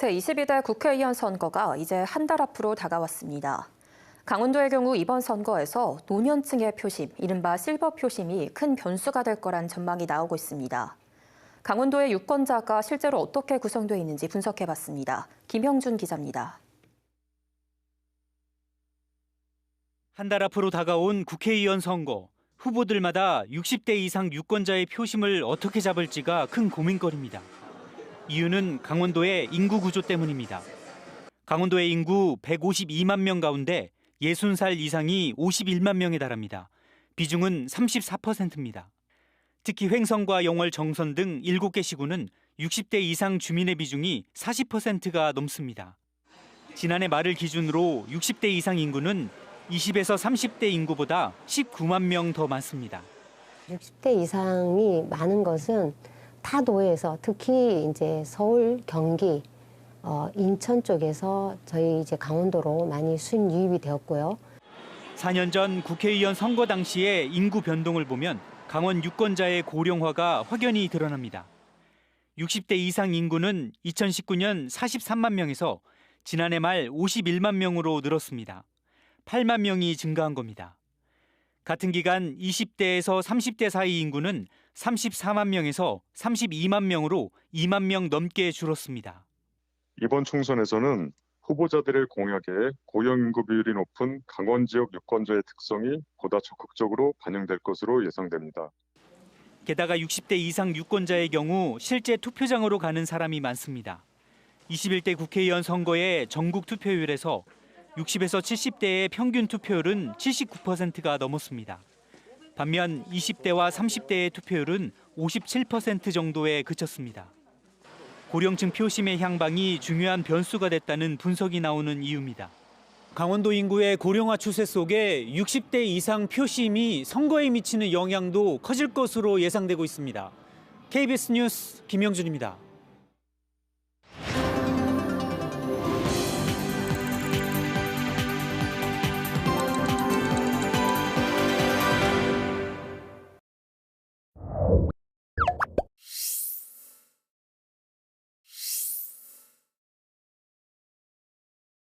제22대 국회의원 선거가 이제 한 달 앞으로 다가왔습니다. 강원도의 경우 이번 선거에서 노년층의 표심, 이른바 실버 표심이 큰 변수가 될 거란 전망이 나오고 있습니다. 강원도의 유권자가 실제로 어떻게 구성돼 있는지 분석해봤습니다. 김형준 기자입니다. 한 달 앞으로 다가온 국회의원 선거. 후보들마다 60대 이상 유권자의 표심을 어떻게 잡을지가 큰 고민거리입니다. 이유는 강원도의 인구 구조 때문입니다. 강원도의 인구 152만 명 가운데 60살 이상이 51만 명에 달합니다. 비중은 34%입니다. 특히 횡성과 영월, 정선 등 7개 시군은 60대 이상 주민의 비중이 40%가 넘습니다. 지난해 말을 기준으로 60대 이상 인구는 20에서 30대 인구보다 19만 명 더 많습니다. 60대 이상이 많은 것은 타 도에서 특히 이제 서울, 경기, 인천 쪽에서 저희 이제 강원도로 많이 수입 유입이 되었고요. 4년 전 국회의원 선거 당시의 인구 변동을 보면 강원 유권자의 고령화가 확연히 드러납니다. 60대 이상 인구는 2019년 43만 명에서 지난해 말 51만 명으로 늘었습니다. 8만 명이 증가한 겁니다. 같은 기간 20대에서 30대 사이 인구는 34만 명에서 32만 명으로 2만 명 넘게 줄었습니다. 이번 총선에서는 후보자들의 공약에 고령인구 비율이 높은 강원 지역 유권자의 특성이 보다 적극적으로 반영될 것으로 예상됩니다. 게다가 60대 이상 유권자의 경우 실제 투표장으로 가는 사람이 많습니다. 21대 국회의원 선거의 전국 투표율에서 60에서 70대의 평균 투표율은 79%가 넘었습니다. 반면 20대와 30대의 투표율은 57% 정도에 그쳤습니다. 고령층 표심의 향방이 중요한 변수가 됐다는 분석이 나오는 이유입니다. 강원도 인구의 고령화 추세 속에 60대 이상 표심이 선거에 미치는 영향도 커질 것으로 예상되고 있습니다. KBS 뉴스 김영준입니다.